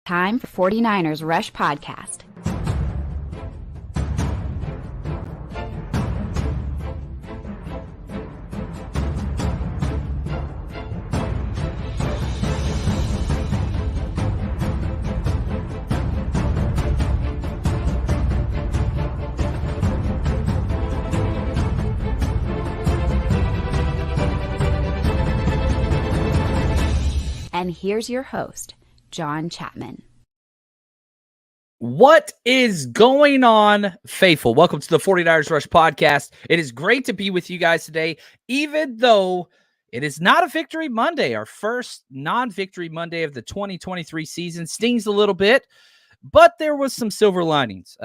Time for 49ers Rush Podcast. And here's your host, John Chapman. What is going on, faithful? Welcome to the 49ers Rush Podcast. It is great to be with you guys today, even though it is not a Victory Monday. Our first non-Victory Monday of the 2023 season stings a little bit, but there was some silver linings.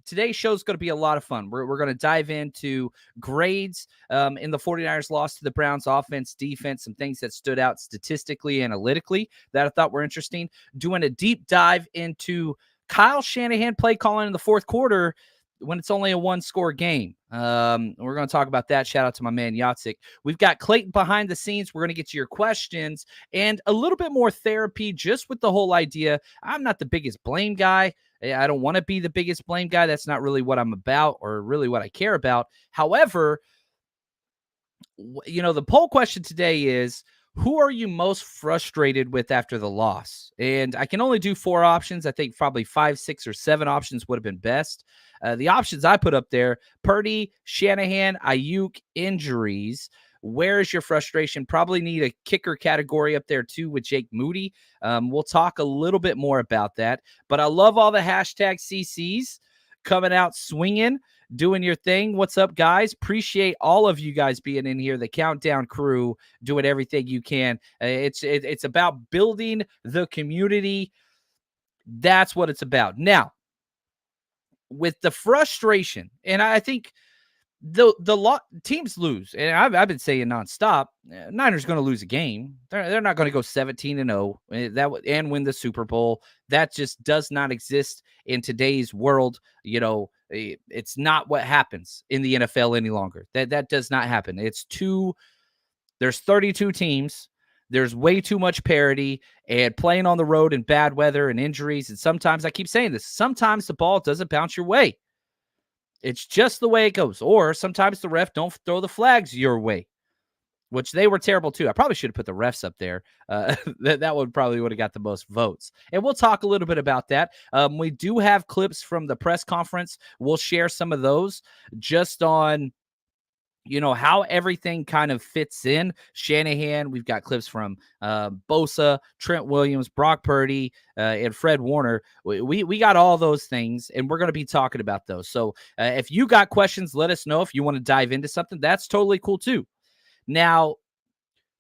Today's show is going to be a lot of fun. We're going to dive into grades in the 49ers loss to the Browns, offense, defense, some things that stood out statistically, analytically that I thought were interesting. Doing a deep dive into Kyle Shanahan play calling in the fourth quarter when it's only a one-score game. We're going to talk about that. Shout out to my man Yatsik. We've got Clayton behind the scenes. We're going to get to your questions and a little bit more therapy just with the whole idea. I'm not the biggest blame guy. I don't want to be the biggest blame guy. That's not really what I'm about or really what I care about. However, the poll question today is, who are you most frustrated with after the loss? And I can only do 4 options. I think probably 5, 6, or 7 options would have been best. The options I put up there: Purdy, Shanahan, Ayuk, injuries. Where is your frustration? Probably need a kicker category up there too with Jake Moody. We'll talk a little bit more about that. But I love all the hashtag CCs coming out swinging, doing your thing. What's up, guys? Appreciate all of you guys being in here. The Countdown crew doing everything you can. It's about building the community. That's what it's about. Now, with the frustration, and I think the teams lose, and I've been saying nonstop, Niners going to lose a game. They're not going to go 17-0 and win the Super Bowl. That just does not exist in today's world. It's not what happens in the NFL any longer. That does not happen. There's 32 teams. There's way too much parity, and playing on the road in bad weather and injuries. And sometimes, I keep saying this, sometimes the ball doesn't bounce your way. It's just the way it goes. Or sometimes the ref don't throw the flags your way, which they were terrible too. I probably should have put the refs up there. That one probably would have got the most votes. And we'll talk a little bit about that. We do have clips from the press conference. We'll share some of those just on how everything kind of fits in. Shanahan, we've got clips from Bosa, Trent Williams, Brock Purdy, and Fred Warner. We got all those things, and we're going to be talking about those. So if you got questions, let us know. If you want to dive into something, that's totally cool too. Now,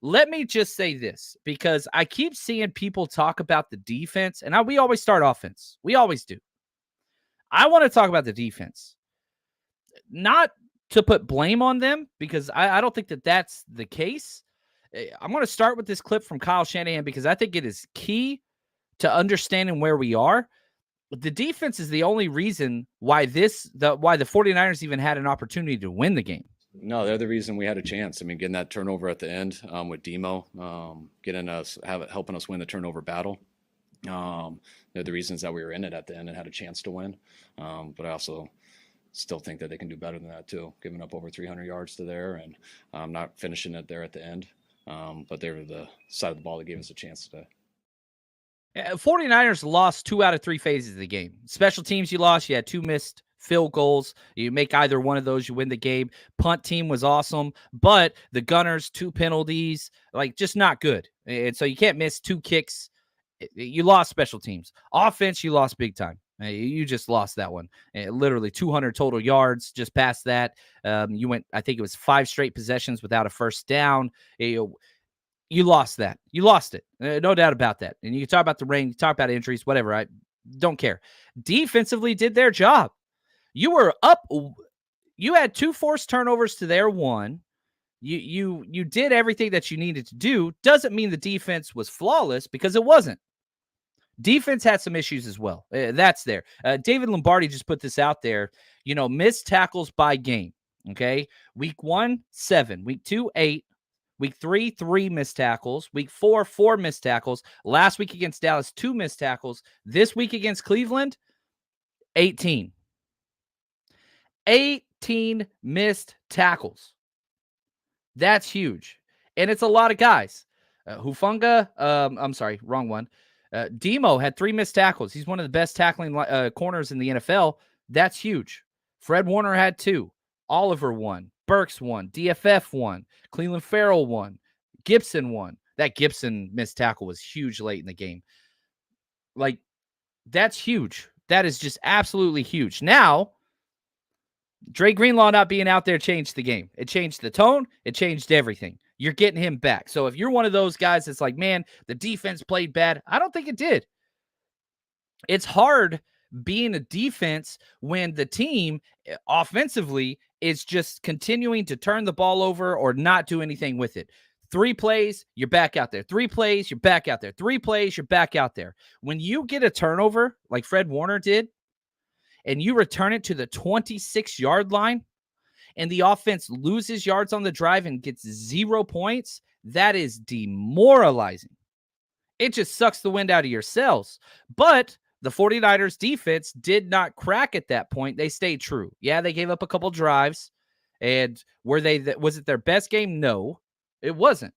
let me just say this, because I keep seeing people talk about the defense, and we always start offense. We always do. I want to talk about the defense. Not to put blame on them, because I don't think that that's the case. I'm going to start with this clip from Kyle Shanahan because I think it is key to understanding where we are. The defense is the only reason why the 49ers even had an opportunity to win the game. No, they're the reason we had a chance. I mean, getting that turnover at the end with Demo, helping us win the turnover battle. They're the reasons that we were in it at the end and had a chance to win. But I also still think that they can do better than that too, giving up over 300 yards to there and not finishing it there at the end. But they were the side of the ball that gave us a chance today. 49ers lost 2 out of 3 phases of the game. Special teams you lost. You had 2 missed field goals. You make either one of those, you win the game. Punt team was awesome, but the Gunners, 2 penalties, just not good. And so you can't miss 2 kicks. You lost special teams. Offense, you lost big time. You just lost that one. Literally 200 total yards, just past that. You went, I think it was 5 straight possessions without a first down. You lost that. You lost it. No doubt about that. And you can talk about the rain, you talk about injuries, whatever. I don't care. Defensively did their job. You were up. You had 2 forced turnovers to their 1. You did everything that you needed to do. Doesn't mean the defense was flawless, because it wasn't. Defense had some issues as well. That's there. David Lombardi just put this out there. Missed tackles by game. Okay. Week 1, 7. Week 2, 8. Week 3, 3 missed tackles. Week 4, 4 missed tackles. Last week against Dallas, 2 missed tackles. This week against Cleveland, 18. 18 missed tackles. That's huge. And it's a lot of guys. Hufanga, I'm sorry, wrong one. Demo had 3 missed tackles. He's one of the best tackling corners in the NFL. That's huge. Fred Warner had 2. Oliver 1. Burks 1. DFF 1. Cleveland Farrell 1. Gibson 1. That Gibson missed tackle was huge late in the game. Like, that's huge. That is just absolutely huge. Now, Dre Greenlaw not being out there changed the game. It changed the tone. It changed everything. You're getting him back. So if you're one of those guys that's like, man, the defense played bad, I don't think it did. It's hard being a defense when the team offensively is just continuing to turn the ball over or not do anything with it. 3 plays, you're back out there. 3 plays, you're back out there. 3 plays, you're back out there. When you get a turnover like Fred Warner did, and you return it to the 26-yard line, and the offense loses yards on the drive and gets 0 points, that is demoralizing. It just sucks the wind out of your sails. But the 49ers defense did not crack at that point. They stayed true. Yeah, they gave up a couple drives. And was it their best game? No, it wasn't.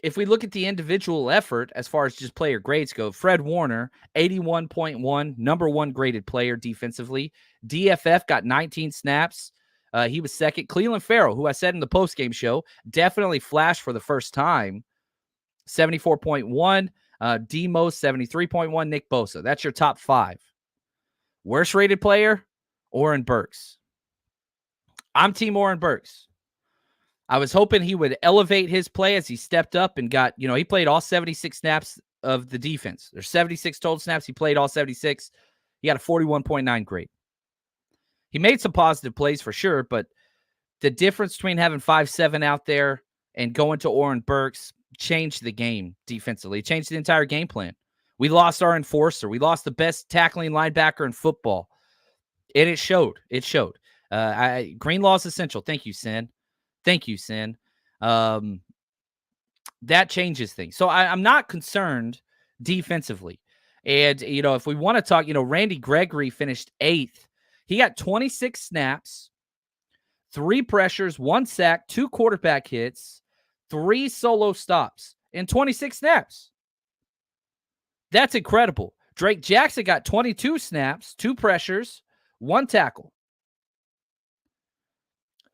If we look at the individual effort, as far as just player grades go, Fred Warner, 81.1, number 1 graded player defensively. DFF got 19 snaps. He was second. Cleveland Farrell, who I said in the postgame show, definitely flashed for the first time. 74.1. Demo, 73.1. Nick Bosa. That's your top 5. Worst rated player, Oren Burks. I'm Team Oren Burks. I was hoping he would elevate his play as he stepped up and got, he played all 76 snaps of the defense. There's 76 total snaps. He played all 76. He got a 41.9 grade. He made some positive plays for sure, but the difference between having 5'7" out there and going to Oren Burks changed the game defensively. It changed the entire game plan. We lost our enforcer. We lost the best tackling linebacker in football. And it showed. It showed. Greenlaw is essential. Thank you, Sin. Thank you, Sin. That changes things. So I'm not concerned defensively. And, if we want to talk, Randy Gregory finished 8th. He got 26 snaps, 3 pressures, 1 sack, 2 quarterback hits, 3 solo stops, and 26 snaps. That's incredible. Drake Jackson got 22 snaps, 2 pressures, 1 tackle.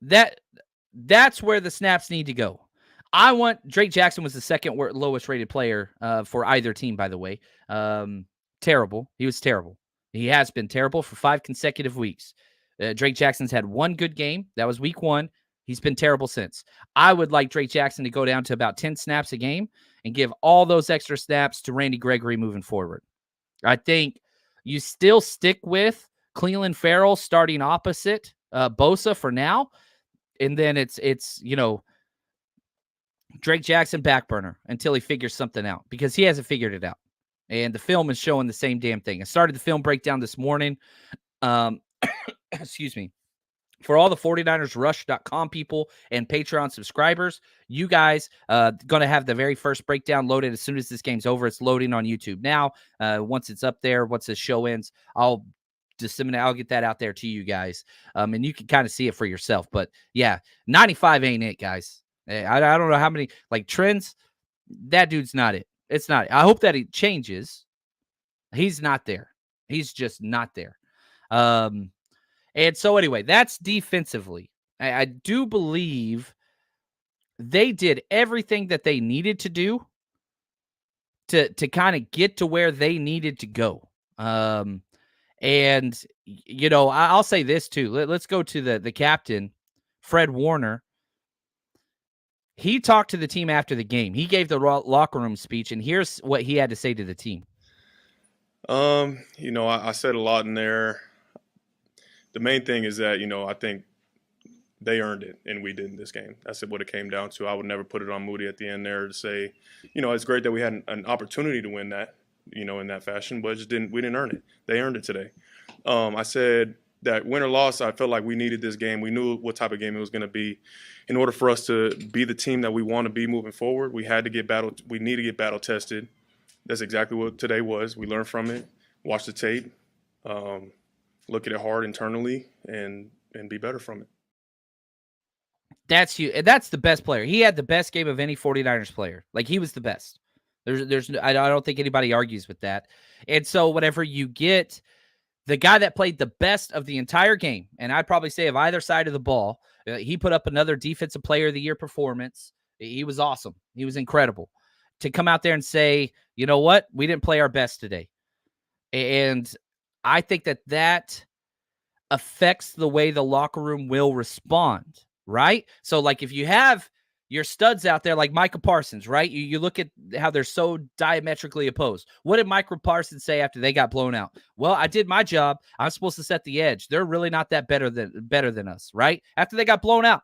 That's where the snaps need to go. Drake Jackson was the second lowest rated player for either team, by the way. Terrible. He was terrible. He has been terrible for 5 consecutive weeks. Drake Jackson's had 1 good game. That was week 1. He's been terrible since. I would like Drake Jackson to go down to about 10 snaps a game and give all those extra snaps to Randy Gregory moving forward. I think you still stick with Cleveland Farrell starting opposite Bosa for now. And then it's Drake Jackson back burner until he figures something out, because he hasn't figured it out. And the film is showing the same damn thing. I started the film breakdown this morning. Excuse me. For all the 49ersrush.com people and Patreon subscribers, you guys going to have the very first breakdown loaded as soon as this game's over. It's loading on YouTube now. Once it's up there, once the show ends, I'll get that out there to you guys. And you can kind of see it for yourself. But yeah, 95 ain't it, guys. I don't know how many trends. That dude's not it. It's not. I hope that he changes. He's not there. He's just not there. And so anyway, that's defensively. I do believe they did everything that they needed to do to kind of get to where they needed to go. And, I'll say this too. Let's go to the captain, Fred Warner. He talked to the team after the game. He gave the locker room speech, and here's what he had to say to the team. I said a lot in there. The main thing is that, I think they earned it and we didn't this game. That's what it came down to. I would never put it on Moody at the end there to say, it's great that we had an opportunity to win that, in that fashion, but we didn't earn it. They earned it today. I said that win or loss, I felt like we needed this game. We knew what type of game it was going to be. In order for us to be the team that we want to be moving forward, we need to get battle tested. That's exactly what today was. We learned from it, watch the tape, look at it hard internally, and be better from it. That's you. That's the best player. He had the best game of any 49ers player. Like, he was the best. I don't think anybody argues with that. And so whenever you get the guy that played the best of the entire game, and I'd probably say of either side of the ball, he put up another Defensive Player of the Year performance. He was awesome. He was incredible. To come out there and say, you know what? We didn't play our best today. And I think that affects the way the locker room will respond, right? So, like, if you have your studs out there like Micah Parsons, right? You look at how they're so diametrically opposed. What did Micah Parsons say after they got blown out? Well, I did my job. I'm supposed to set the edge. They're really not that better than us, right? After they got blown out.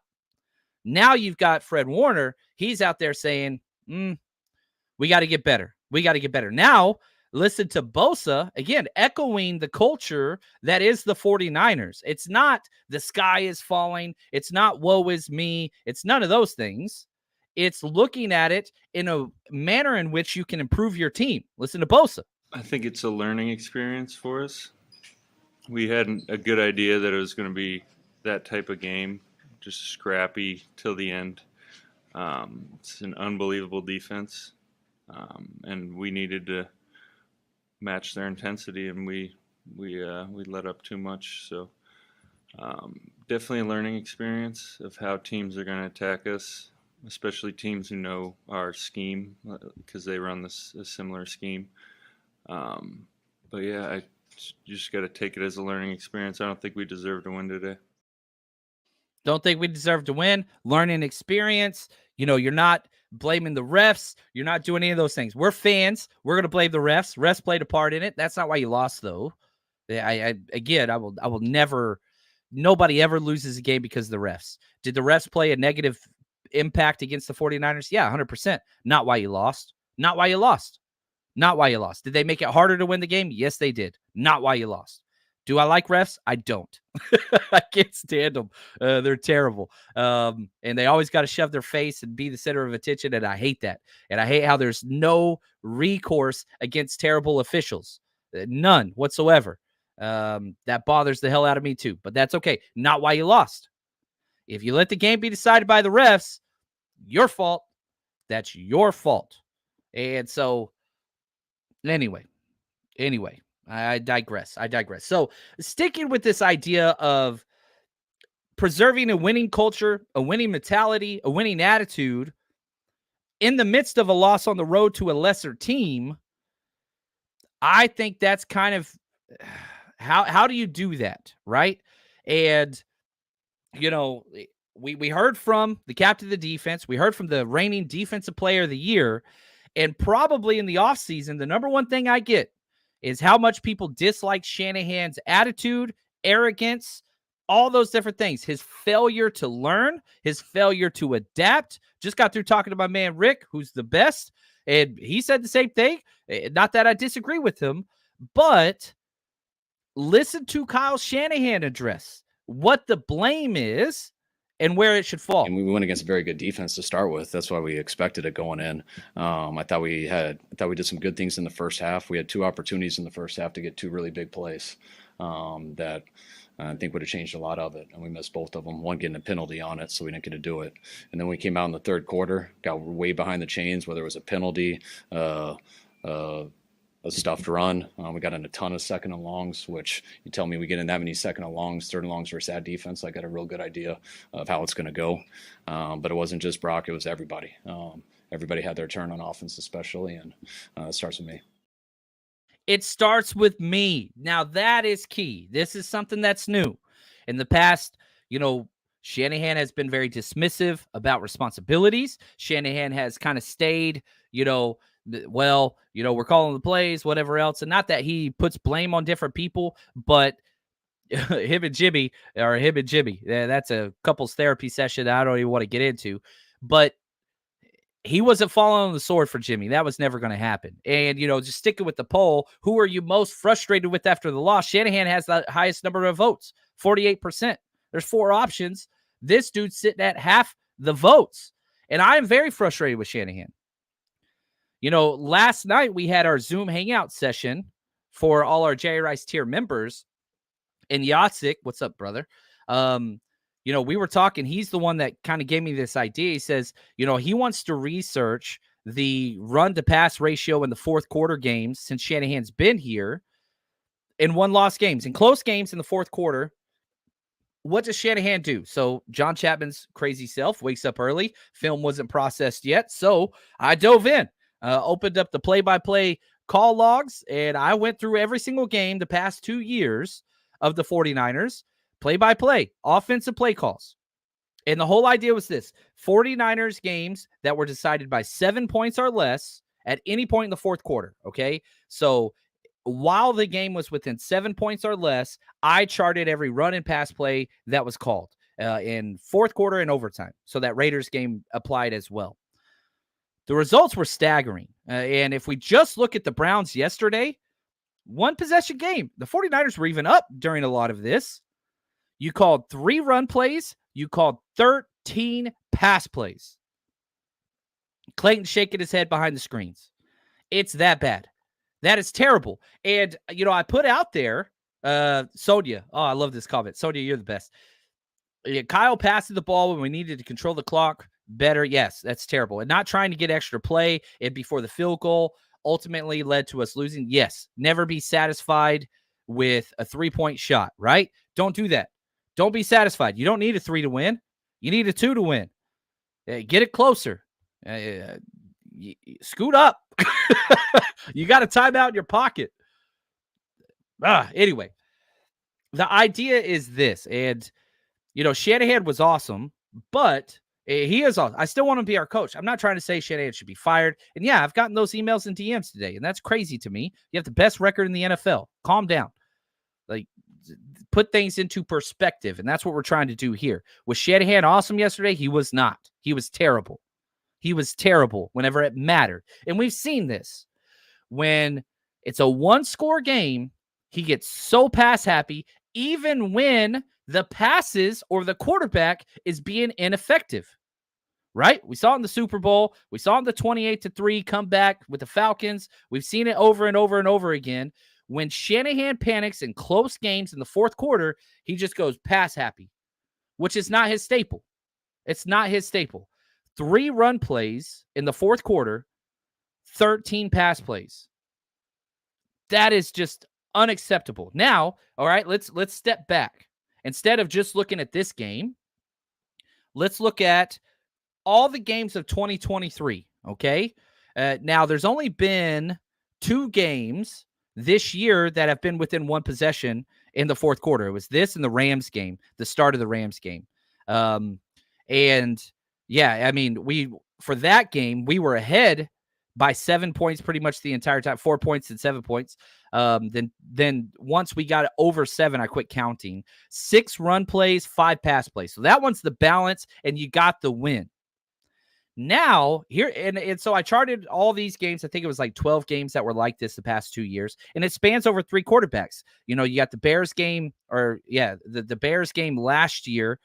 Now you've got Fred Warner. He's out there saying, we got to get better. We got to get better. Now, listen to Bosa, again, echoing the culture that is the 49ers. It's not the sky is falling. It's not woe is me. It's none of those things. It's looking at it in a manner in which you can improve your team. Listen to Bosa. I think it's a learning experience for us. We had a good idea that it was going to be that type of game, just scrappy till the end. It's an unbelievable defense, and we needed to match their intensity, and we let up too much. So definitely a learning experience of how teams are going to attack us, especially teams who know our scheme because they run a similar scheme. But yeah, you just got to take it as a learning experience. I don't think we deserve to win today. Don't think we deserve to win. Learning experience. You're not blaming the refs. You're not doing any of those things. We're fans. We're going to blame the refs. Refs played a part in it. That's not why you lost, though. I will never, nobody ever loses a game because of the refs. Did the refs play a negative impact against the 49ers? Yeah, 100%. Not why you lost. Not why you lost. Not why you lost. Did they make it harder to win the game? Yes, they did. Not why you lost. Do I like refs? I don't. I can't stand them. They're terrible. And they always got to shove their face and be the center of attention, and I hate that. And I hate how there's no recourse against terrible officials. None whatsoever. That bothers the hell out of me too, but that's okay. Not why you lost. If you let the game be decided by the refs, your fault. That's your fault. And so, anyway, I digress. So, sticking with this idea of preserving a winning culture, a winning mentality, a winning attitude in the midst of a loss on the road to a lesser team, I think that's kind of how do you do that, right? And we heard from the captain of the defense, we heard from the reigning defensive player of the year, and probably in the offseason, the number one thing I get is how much people dislike Shanahan's attitude, arrogance, all those different things. His failure to learn, his failure to adapt. Just got through talking to my man Rick, who's the best, and he said the same thing. Not that I disagree with him, but listen to Kyle Shanahan address what the blame is and where it should fall. And we went against a very good defense to start with. That's why we expected it going in. I thought we did some good things in the first half. We had two opportunities in the first half to get two really big plays that I think would have changed a lot of it. And we missed both of them. One getting a penalty on it, so we didn't get to do it. And then we came out in the third quarter, got way behind the chains, whether it was a penalty, a stuffed run. We got in a ton of second and longs, which you tell me we get in that many second and longs, third and longs versus that defense. I got a real good idea of how it's going to go. But it wasn't just Brock, it was everybody. Everybody had their turn on offense especially, and it starts with me. It starts with me. Now, that is key. This is something that's new. In the past, Shanahan has been very dismissive about responsibilities. Shanahan has kind of stayed, we're calling the plays, whatever else. And not that he puts blame on different people, but him and Jimmy, that's a couples therapy session that I don't even want to get into. But he wasn't falling on the sword for Jimmy. That was never going to happen. And, just sticking with the poll, who are you most frustrated with after the loss? Shanahan has the highest number of votes. 48%. There's 4 options. This dude's sitting at half the votes. And I am very frustrated with Shanahan. You know, last night we had our Zoom hangout session for all our Jerry Rice tier members. And Yatsik, what's up, brother? You know, we were talking. He's the one that kind of gave me this idea. He says, you know, he wants to research the run to pass ratio in the fourth quarter games since Shanahan's been here in 1-loss games. In close games in the fourth quarter, what does Shanahan do? So John Chapman's crazy self wakes up early. Film wasn't processed yet. So I dove in, opened up the play-by-play call logs, and I went through every single game the past 2 years of the 49ers, play-by-play, offensive play calls. And the whole idea was this: 49ers games that were decided by 7 points or less at any point in the fourth quarter, okay? So while the game was within 7 points or less, I charted every run and pass play that was called in fourth quarter and overtime. So that Raiders game applied as well. The results were staggering. And if we just look at the Browns yesterday, 1 possession game, the 49ers were even up during a lot of this. You called 3 run plays. You called 13 pass plays. Clayton shaking his head behind the screens. It's that bad. That is terrible. And, you know, I put out there, Sonia. Oh, I love this comment. Sonia, you're the best. Kyle passed the ball when we needed to control the clock better. Yes, that's terrible. And not trying to get extra play and before the field goal ultimately led to us losing. Yes, never be satisfied with a 3-point shot, right? Don't do that. Don't be satisfied. You don't need a 3 to win. You need a 2 to win. Get it closer. Scoot up. You got a timeout in your pocket. Anyway, the idea is this. And, you know, Shanahan was awesome, but he is awesome. I still want to be our coach. I'm not trying to say Shanahan should be fired. And yeah, I've gotten those emails and DMs today, and that's crazy to me. You have the best record in the NFL. Calm down. Like, put things into perspective, and that's what we're trying to do here. Was Shanahan awesome yesterday? He was not. He was terrible. He was terrible whenever it mattered. And we've seen this. When it's a 1-score game, he gets so pass happy, even when the passes or the quarterback is being ineffective, right? We saw it in the Super Bowl. We saw it in the 28-3 comeback with the Falcons. We've seen it over and over and over again. When Shanahan panics in close games in the fourth quarter, he just goes pass happy, which is not his staple. It's not his staple. 3 run plays in the fourth quarter, 13 pass plays. That is just unacceptable. Now, all right, let's step back. Instead of just looking at this game, let's look at all the games of 2023, okay? Now, there's only been 2 games this year that have been within 1 possession in the fourth quarter. It was this and the Rams game, the start of the Rams game. And yeah, I mean, for that game, we were ahead by 7 points pretty much the entire time, 4 points and 7 points. Then once we got over 7, I quit counting. 6 run plays, 5 pass plays. So that one's the balance, and you got the win. Now, here, and so I charted all these games. I think it was like 12 games that were like this the past 2 years, and it spans over 3 quarterbacks. You know, you got the Bears game, the Bears game last year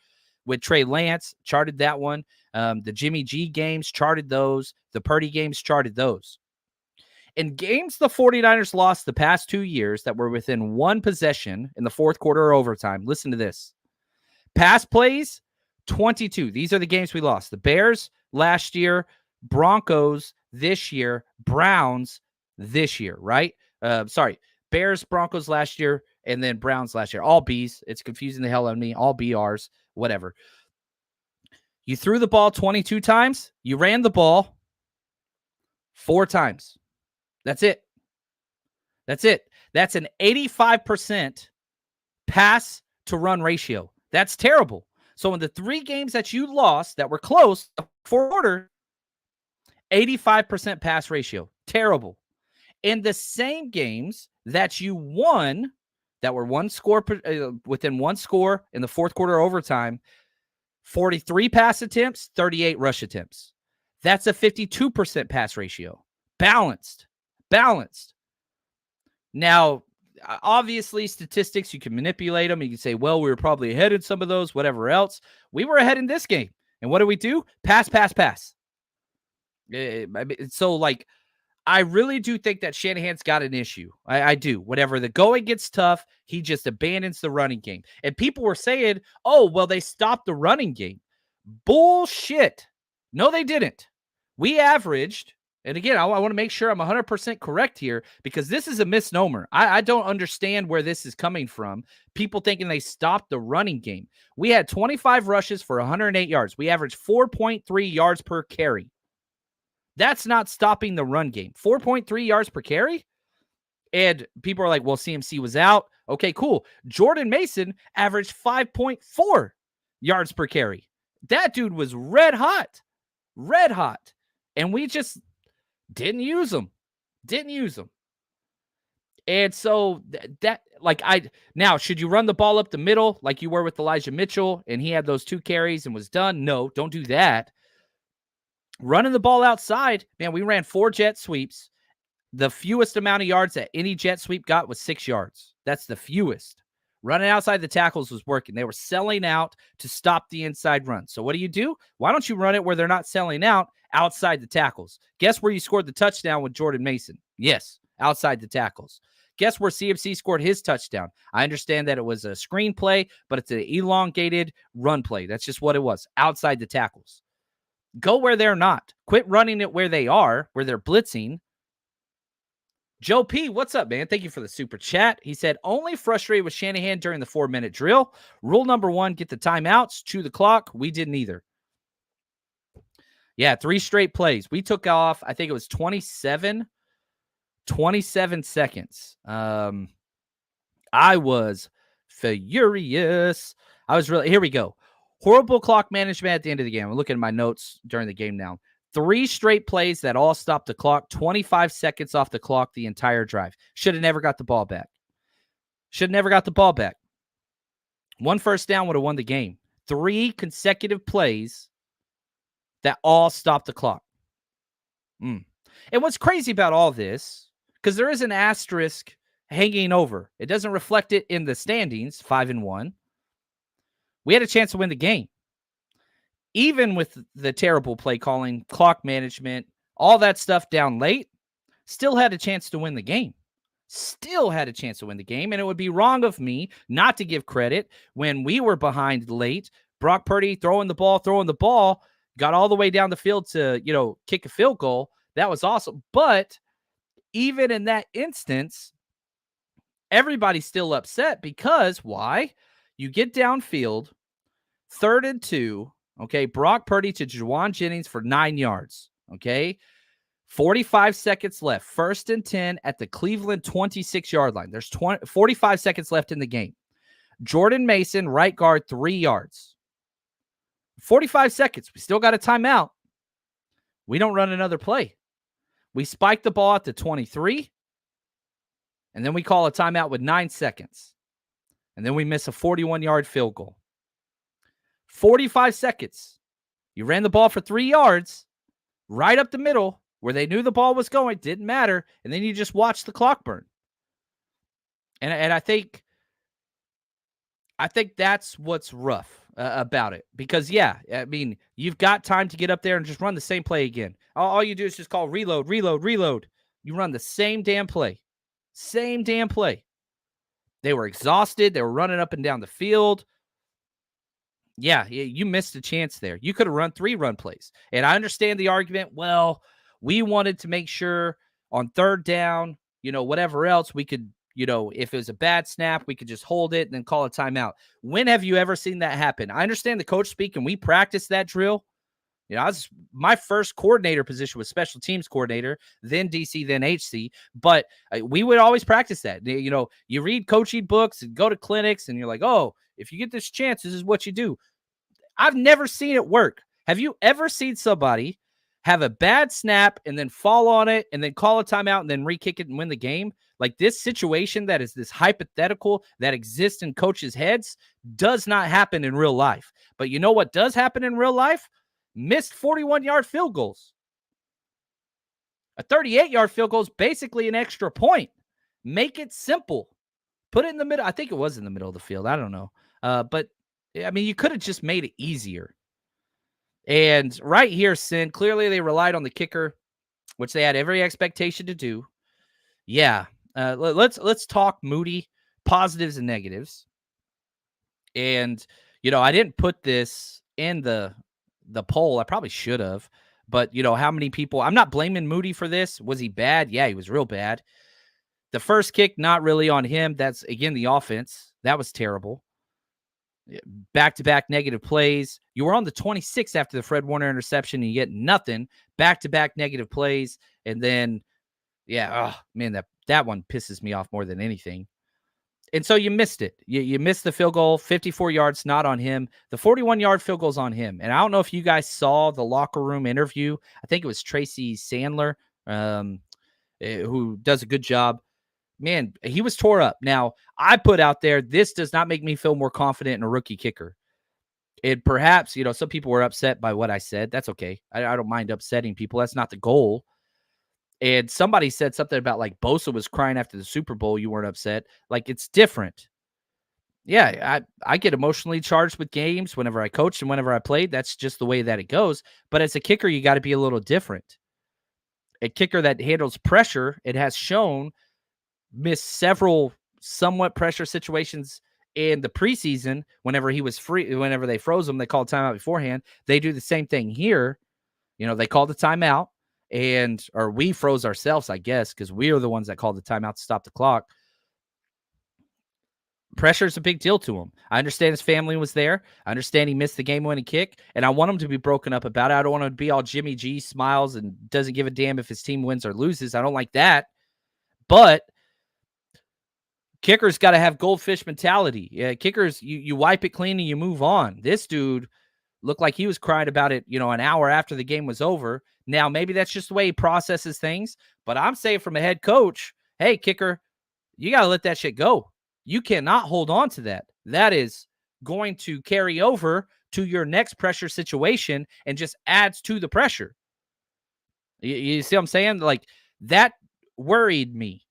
with Trey Lance, charted that one. The Jimmy G games, charted those. The Purdy games, charted those. In games the 49ers lost the past 2 years that were within 1 possession in the fourth quarter or overtime, listen to this. Pass plays, 22. These are the games we lost. The Bears last year, Broncos this year, Browns this year, right? Bears, Broncos last year, and then Browns last year. All Bs. It's confusing the hell out of me. All BRs, whatever. You threw the ball 22 times. You ran the ball 4 times. That's it. That's it. That's an 85% pass to run ratio. That's terrible. So in the 3 games that you lost that were close, 4 quarter, 85% pass ratio. Terrible. In the same games that you won, that were 1 score within 1 score in the fourth quarter overtime, 43 pass attempts, 38 rush attempts. That's a 52% pass ratio. Balanced. Now, obviously statistics, you can manipulate them. You can say, well, we were probably ahead in some of those, whatever else. We were ahead in this game. And what do we do? Pass, pass, pass. So, like, I really do think that Shanahan's got an issue. I do. Whenever the going gets tough, he just abandons the running game. And people were saying, oh, well, they stopped the running game. Bullshit. No, they didn't. We averaged, and again, I want to make sure I'm 100% correct here, because this is a misnomer. I don't understand where this is coming from. People thinking they stopped the running game. We had 25 rushes for 108 yards. We averaged 4.3 yards per carry. That's not stopping the run game. 4.3 yards per carry? And people are like, well, CMC was out. Okay, cool. Jordan Mason averaged 5.4 yards per carry. That dude was red hot. Red hot. And we just didn't use him. Didn't use him. And so now, should you run the ball up the middle like you were with Elijah Mitchell and he had those 2 carries and was done? No, don't do that. Running the ball outside, man, we ran 4 jet sweeps. The fewest amount of yards that any jet sweep got was 6 yards. That's the fewest. Running outside the tackles was working. They were selling out to stop the inside run. So what do? Why don't you run it where they're not selling out, outside the tackles? Guess where you scored the touchdown with Jordan Mason? Yes, outside the tackles. Guess where CMC scored his touchdown? I understand that it was a screen play, but it's an elongated run play. That's just what it was, outside the tackles. Go where they're not. Quit running it where they are, where they're blitzing. Joe P., what's up, man? Thank you for the super chat. He said, only frustrated with Shanahan during the 4-minute drill. Rule number 1, get the timeouts, chew the clock. We didn't either. Yeah, 3 straight plays. We took off, I think it was 27 seconds. I was furious. Here we go. Horrible clock management at the end of the game. I'm looking at my notes during the game now. 3 straight plays that all stopped the clock, 25 seconds off the clock the entire drive. Should have never got the ball back. 1 first down would have won the game. 3 consecutive plays that all stopped the clock. And what's crazy about all this, because there is an asterisk hanging over. It doesn't reflect it in the standings, 5-1. We had a chance to win the game. Even with the terrible play calling, clock management, all that stuff down late, still had a chance to win the game. And it would be wrong of me not to give credit when we were behind late. Brock Purdy throwing the ball, got all the way down the field to, kick a field goal. That was awesome. But even in that instance, everybody's still upset because why? You get downfield, 3rd and 2. Okay, Brock Purdy to Juwan Jennings for 9 yards. Okay, 45 seconds left. 1st and 10 at the Cleveland 26-yard line. There's 45 seconds left in the game. Jordan Mason, right guard, 3 yards. 45 seconds. We still got a timeout. We don't run another play. We spike the ball at the 23, and then we call a timeout with 9 seconds. And then we miss a 41-yard field goal. 45 seconds. You ran the ball for 3 yards, right up the middle, where they knew the ball was going. Didn't matter. And then you just watch the clock burn. And I think that's what's rough about it. Because, you've got time to get up there and just run the same play again. All you do is just call reload. You run the same damn play. They were exhausted. They were running up and down the field. Yeah, you missed a chance there. You could have run 3 run plays. And I understand the argument. Well, we wanted to make sure on 3rd down, whatever else, we could, if it was a bad snap, we could just hold it and then call a timeout. When have you ever seen that happen? I understand the coach speak, and we practiced that drill. My first coordinator position was special teams coordinator, then DC, then HC. But we would always practice that. You read coaching books and go to clinics, and you're like, oh, if you get this chance, this is what you do. I've never seen it work. Have you ever seen somebody have a bad snap and then fall on it and then call a timeout and then re-kick it and win the game? Like, this situation that is this hypothetical that exists in coaches' heads does not happen in real life. But you know what does happen in real life? Missed 41-yard field goals. A 38-yard field goal is basically an extra point. Make it simple. Put it in the middle. I think it was in the middle of the field. I don't know. But I mean, you could have just made it easier. And right here, Sin, clearly they relied on the kicker, which they had every expectation to do. Yeah. Let's talk Moody, positives and negatives. And, I didn't put this in the poll. I probably should have. But, how many people, I'm not blaming Moody for this. Was he bad? Yeah, he was real bad. The first kick, not really on him. That's, again, the offense. That was terrible. Back-to-back negative plays. You were on the 26th after the Fred Warner interception, and you get nothing. Back-to-back negative plays. And then, that one pisses me off more than anything. And so you missed it. You missed the field goal, 54 yards, not on him. The 41-yard field goal's on him. And I don't know if you guys saw the locker room interview. I think it was Tracy Sandler, who does a good job. Man, he was tore up. Now, I put out there, this does not make me feel more confident in a rookie kicker. And perhaps, some people were upset by what I said. That's okay. I don't mind upsetting people. That's not the goal. And somebody said something about like Bosa was crying after the Super Bowl. You weren't upset. Like, it's different. Yeah, I get emotionally charged with games whenever I coached and whenever I played. That's just the way that it goes. But as a kicker, you got to be a little different. A kicker that handles pressure, it has shown, missed several somewhat pressure situations in the preseason whenever he was free. Whenever they froze him, they called timeout beforehand. They do the same thing here. They called the timeout. Or we froze ourselves, I guess, because we are the ones that called the timeout to stop the clock. Pressure is a big deal to him. I understand his family was there. I understand he missed the game-winning kick, and I want him to be broken up about it. I don't want him to be all Jimmy G, smiles, and doesn't give a damn if his team wins or loses. I don't like that. But kickers got to have goldfish mentality. Yeah, kickers, you wipe it clean and you move on. This dude looked like he was crying about it, an hour after the game was over. Now, maybe that's just the way he processes things, but I'm saying from a head coach, hey, kicker, you got to let that shit go. You cannot hold on to that. That is going to carry over to your next pressure situation and just adds to the pressure. You see what I'm saying? Like, that worried me.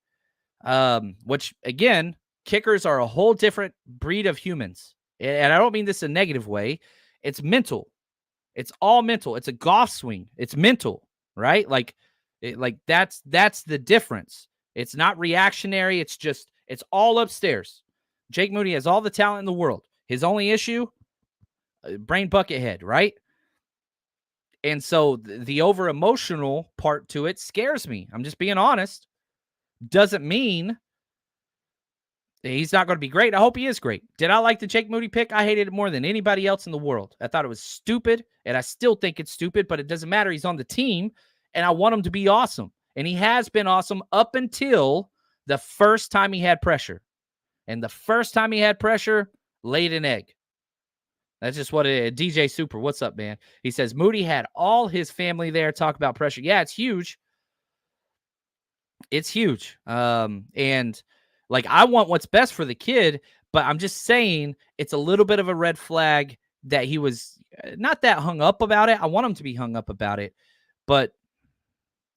Which, again, kickers are a whole different breed of humans. And I don't mean this in a negative way. It's mental. It's all mental. It's a golf swing. It's mental, right? That's the difference. It's not reactionary. It's all upstairs. Jake Moody has all the talent in the world. His only issue, brain bucket head, right? And so the over-emotional part to it scares me. I'm just being honest. Doesn't mean he's not going to be great. I hope he is great. Did I like the Jake Moody pick? I hated it more than anybody else in the world. I thought it was stupid, and I still think it's stupid, but it doesn't matter. He's on the team, and I want him to be awesome. And he has been awesome up until the first time he had pressure. And the first time he had pressure, laid an egg. That's just what it is. DJ Super, what's up, man? He says, Moody had all his family there talk about pressure. Yeah, it's huge. It's huge. And I want what's best for the kid, but I'm just saying it's a little bit of a red flag that he was not that hung up about it. I want him to be hung up about it, but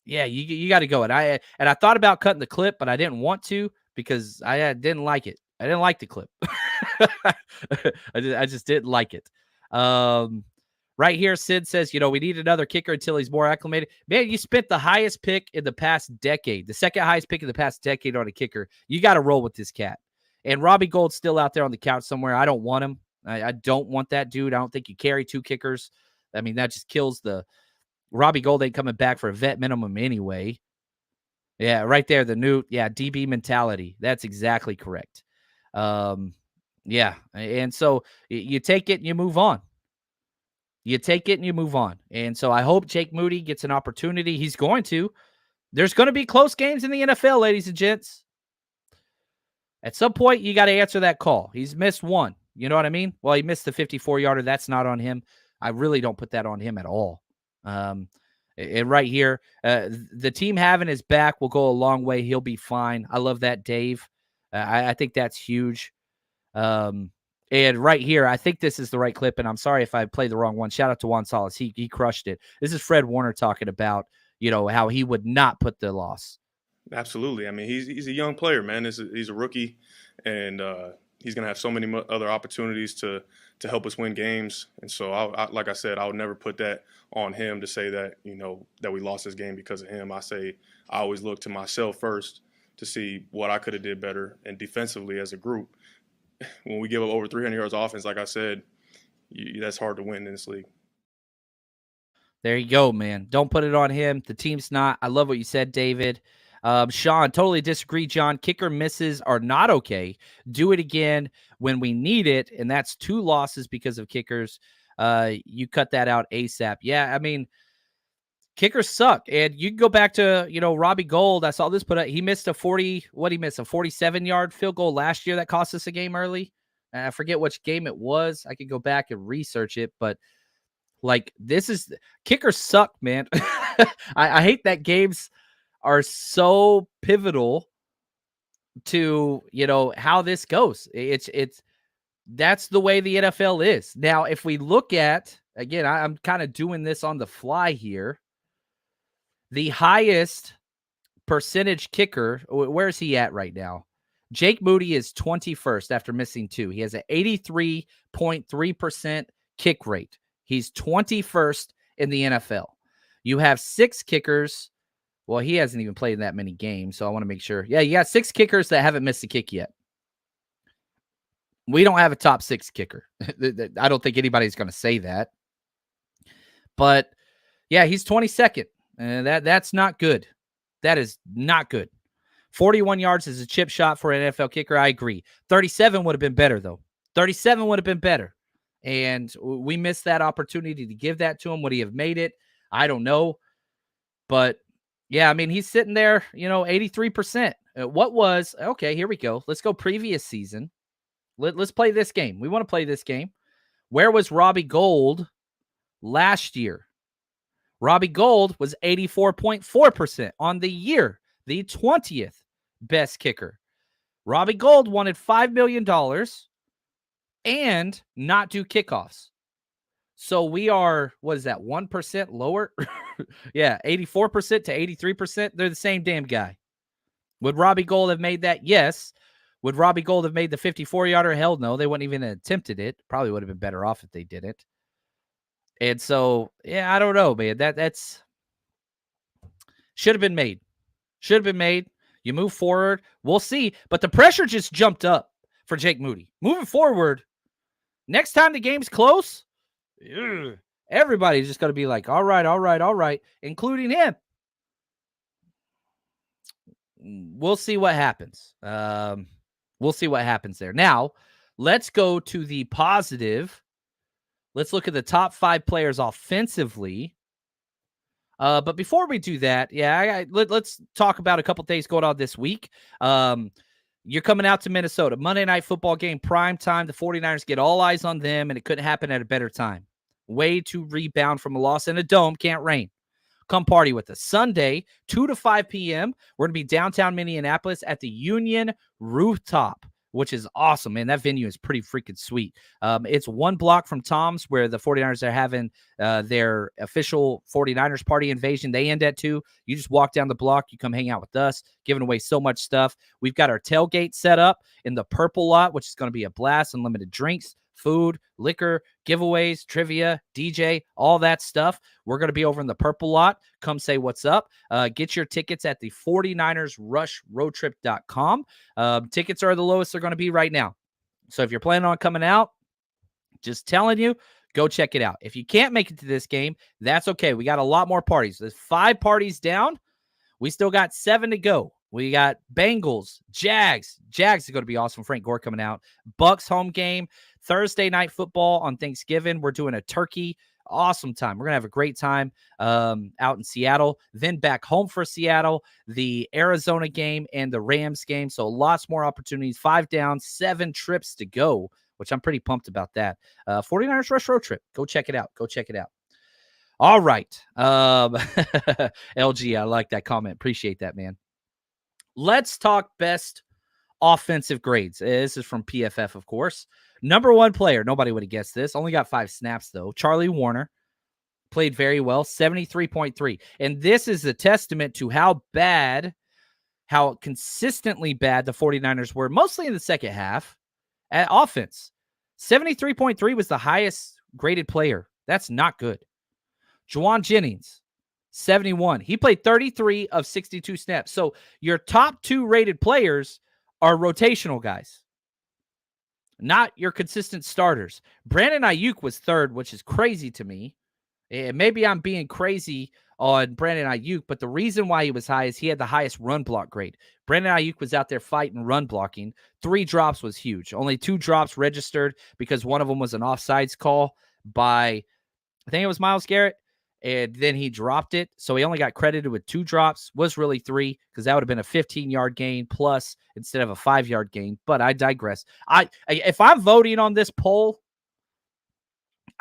yeah, you got to go. And I thought about cutting the clip, but I didn't want to because I didn't like it. I didn't like the clip. I just didn't like it. Right here, Sid says, we need another kicker until he's more acclimated. Man, you spent the highest pick in the past decade, the second highest pick in the past decade on a kicker. You got to roll with this cat. And Robbie Gould's still out there on the couch somewhere. I don't want him. I don't want that dude. I don't think you carry two kickers. I mean, that just kills the Robbie Gould ain't coming back for a vet minimum anyway. Yeah, right there, the new, DB mentality. That's exactly correct. Yeah, and so you take it and you move on. You take it and you move on. And so I hope Jake Moody gets an opportunity. He's going to. There's going to be close games in the NFL, ladies and gents. At some point, you got to answer that call. He's missed one. You know what I mean? Well, he missed the 54-yarder. That's not on him. I really don't put that on him at all. And right here, the team having his back will go a long way. He'll be fine. I love that, Dave. I think that's huge. And right here, I think this is the right clip, and I'm sorry if I played the wrong one. Shout out to Juan Salas. He crushed it. This is Fred Warner talking about, how he would not put the loss. Absolutely. I mean, he's a young player, man. He's a rookie, and he's going to have so many other opportunities to help us win games. And so, like I said, I would never put that on him to say that, you know, that we lost this game because of him. I always look to myself first to see what I could have did better. And defensively as a group, when we give up over 300 yards offense, like I said, that's hard to win in this league. There you go, man. Don't put it on him. The team's not. I love what you said, David. Sean, totally disagree, John. Kicker misses are not okay. Do it again when we need it, and that's 2 losses because of kickers. You cut that out ASAP. Yeah, I mean, kickers suck. And you can go back to, you know, Robbie Gould. I saw this put up. He missed a 47-yard field goal last year that cost us a game early. I forget which game it was. I could go back and research it, but like, kickers suck, man. I hate that games are so pivotal to, you know, how this goes. That's the way the NFL is. Now, if we look at, again, I'm kind of doing this on the fly here. The highest percentage kicker, where's he at right now? Jake Moody is 21st after missing 2. He has an 83.3% kick rate. He's 21st in the NFL. You have 6 kickers. Well, he hasn't even played in that many games, so I want to make sure. Yeah, you got 6 kickers that haven't missed a kick yet. We don't have a top 6 kicker. I don't think anybody's going to say that. But, yeah, he's 22nd. That's not good. That is not good. 41 yards is a chip shot for an NFL kicker. I agree. 37 would have been better, though. 37 would have been better. And we missed that opportunity to give that to him. Would he have made it? I don't know. But, yeah, I mean, he's sitting there, you know, 83%. Okay, here we go. Let's go previous season. Let's play this game. We want to play this game. Where was Robbie Gould last year? Robbie Gould was 84.4% on the year, the 20th best kicker. Robbie Gould wanted $5 million and not do kickoffs. So we are, what is that, 1% lower? Yeah, 84% to 83%. They're the same damn guy. Would Robbie Gould have made that? Yes. Would Robbie Gould have made the 54-yarder? Hell no. They wouldn't even have attempted it. Probably would have been better off if they didn't. And so, yeah, I don't know, man. That's should have been made. Should have been made. You move forward. We'll see. But the pressure just jumped up for Jake Moody. Moving forward, next time the game's close, everybody's just going to be like, all right, including him. We'll see what happens. We'll see what happens there. Now, let's go to the positive. Let's look at the top 5 players offensively. But before we do that, let's talk about a couple things going on this week. You're coming out to Minnesota. Monday Night Football game, prime time. The 49ers get all eyes on them, and it couldn't happen at a better time. Way to rebound from a loss in a dome. Can't rain. Come party with us. Sunday, 2 to 5 p.m., we're going to be downtown Minneapolis at the Union Rooftop, which is awesome, man. That venue is pretty freaking sweet. It's 1 block from Tom's, where the 49ers are having their official 49ers party invasion. They end at 2. You just walk down the block. You come hang out with us, giving away so much stuff. We've got our tailgate set up in the purple lot, which is going to be a blast. Unlimited drinks, food, liquor, giveaways, trivia, DJ, all that stuff. We're going to be over in the purple lot. Come say what's up. Get your tickets at the 49ersrushroadtrip.com. Tickets are the lowest they're going to be right now. So if you're planning on coming out, just telling you, go check it out. If you can't make it to this game, that's okay. We got a lot more parties. There's 5 parties down. We still got 7 to go. We got Bengals, Jags. Jags is going to be awesome. Frank Gore coming out. Bucks home game. Thursday night football on Thanksgiving. We're doing a turkey. Awesome time. We're going to have a great time out in Seattle. Then back home for Seattle, the Arizona game and the Rams game. So lots more opportunities. 5 down, 7 trips to go, which I'm pretty pumped about that. 49ers Rush Road Trip. Go check it out. Go check it out. All right. LG, I like that comment. Appreciate that, man. Let's talk best offensive grades. This is from PFF, of course. Number 1 player, nobody would have guessed this. Only got 5 snaps, though. Charlie Warner played very well, 73.3. And this is a testament to how how consistently bad the 49ers were, mostly in the second half at offense. 73.3 was the highest graded player. That's not good. Juwan Jennings, 71. He played 33 of 62 snaps. So your top 2 rated players are rotational guys, not your consistent starters. Brandon Ayuk was 3rd, which is crazy to me. And maybe I'm being crazy on Brandon Ayuk, but the reason why he was high is he had the highest run block grade. Brandon Ayuk was out there fighting run blocking. 3 drops was huge. Only 2 drops registered because one of them was an offsides call by, I think it was Myles Garrett, and then he dropped it. So he only got credited with 2 drops, was really 3, because that would have been a 15-yard gain plus instead of a 5-yard gain. But I digress. If I'm voting on this poll,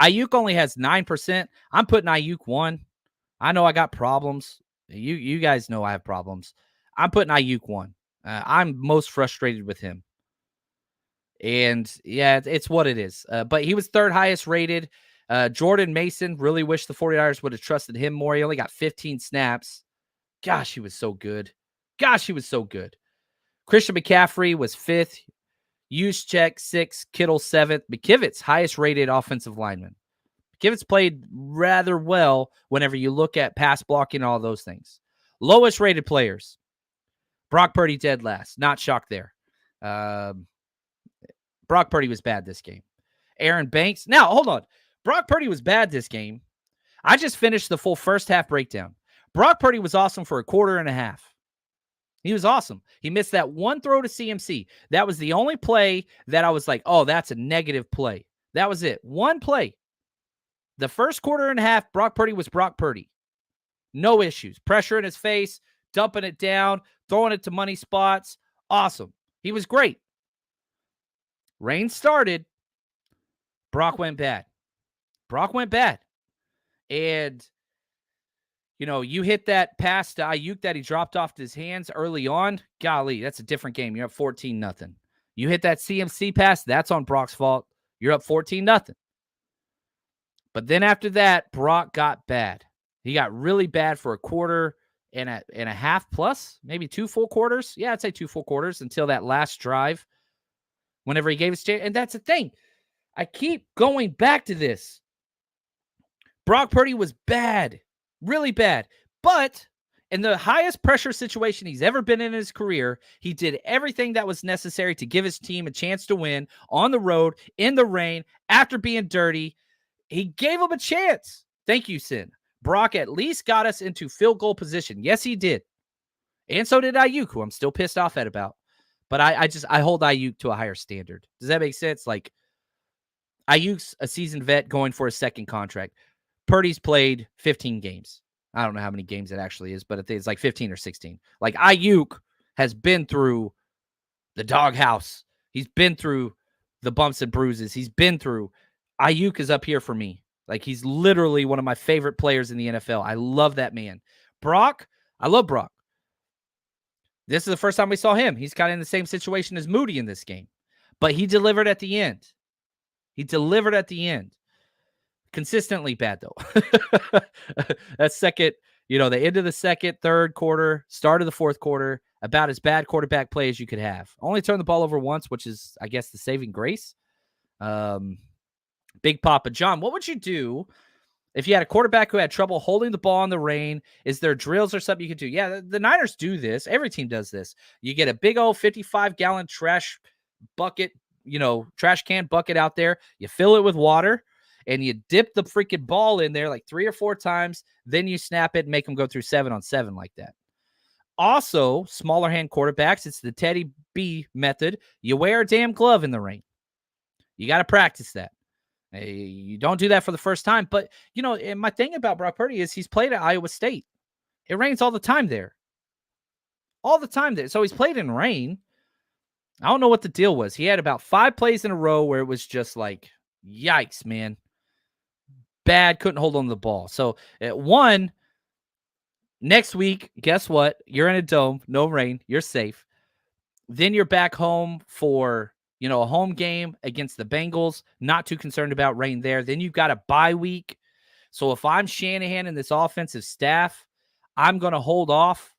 Ayuk only has 9%. I'm putting Ayuk 1. I know I got problems. You guys know I have problems. I'm putting Ayuk 1. I'm most frustrated with him. And yeah, it's what it is. But he was 3rd highest rated. Jordan Mason, really wish the 49ers would have trusted him more. He only got 15 snaps. Gosh, he was so good. Christian McCaffrey was 5th. Juszczyk 6th. Kittle 7th. McKivitz, highest rated offensive lineman. McKivitz played rather well whenever you look at pass blocking and all those things. Lowest rated players. Brock Purdy dead last. Not shocked there. Brock Purdy was bad this game. Aaron Banks. Now, hold on. Brock Purdy was bad this game. I just finished the full first half breakdown. Brock Purdy was awesome for a quarter and a half. He was awesome. He missed that one throw to CMC. That was the only play that I was like, oh, that's a negative play. That was it. One play. The first quarter and a half, Brock Purdy was Brock Purdy. No issues. Pressure in his face, dumping it down, throwing it to money spots. Awesome. He was great. Rain started. Brock went bad. And, you know, you hit that pass to Ayuk that he dropped off his hands early on. Golly, that's a different game. You're up 14-0. You hit that CMC pass, that's on Brock's fault. You're up 14-0. But then after that, Brock got bad. He got really bad for a quarter and a half plus, maybe 2 full quarters. Yeah, I'd say 2 full quarters until that last drive. Whenever he gave his chance. And that's the thing. I keep going back to this. Brock Purdy was bad. Really bad. But in the highest pressure situation he's ever been in his career, he did everything that was necessary to give his team a chance to win on the road, in the rain, after being dirty. He gave him a chance. Thank you, Sin. Brock at least got us into field goal position. Yes, he did. And so did Ayuk, who I'm still pissed off at about. But I hold Ayuk to a higher standard. Does that make sense? Like, Ayuk's a seasoned vet going for a second contract. Purdy's played 15 games. I don't know how many games it actually is, but it's like 15 or 16. Like, Ayuk has been through the doghouse. He's been through the bumps and bruises. Ayuk is up here for me. Like, he's literally one of my favorite players in the NFL. I love that man. Brock, I love Brock. This is the first time we saw him. He's kind of in the same situation as Moody in this game. But he delivered at the end. Consistently bad, though. That second, the end of the second, third quarter, start of the fourth quarter, about as bad quarterback play as you could have. Only turned the ball over once, which is, I guess, the saving grace. Big Papa John, what would you do if you had a quarterback who had trouble holding the ball in the rain? Is there drills or something you could do? Yeah, the Niners do this. Every team does this. You get a big old 55-gallon trash bucket, trash can bucket out there. You fill it with water, and you dip the freaking ball in there like 3 or 4 times. Then you snap it and make them go through 7-on-7 like that. Also, smaller hand quarterbacks, it's the Teddy B method. You wear a damn glove in the rain. You got to practice that. You don't do that for the first time. But, and my thing about Brock Purdy is he's played at Iowa State. It rains all the time there. So he's played in rain. I don't know what the deal was. He had about 5 plays in a row where it was just like, yikes, man. Bad, couldn't hold on to the ball. So at next week, guess what? You're in a dome, no rain, you're safe. Then you're back home for, a home game against the Bengals. Not too concerned about rain there. Then you've got a bye week. So if I'm Shanahan and this offensive staff, I'm going to hold off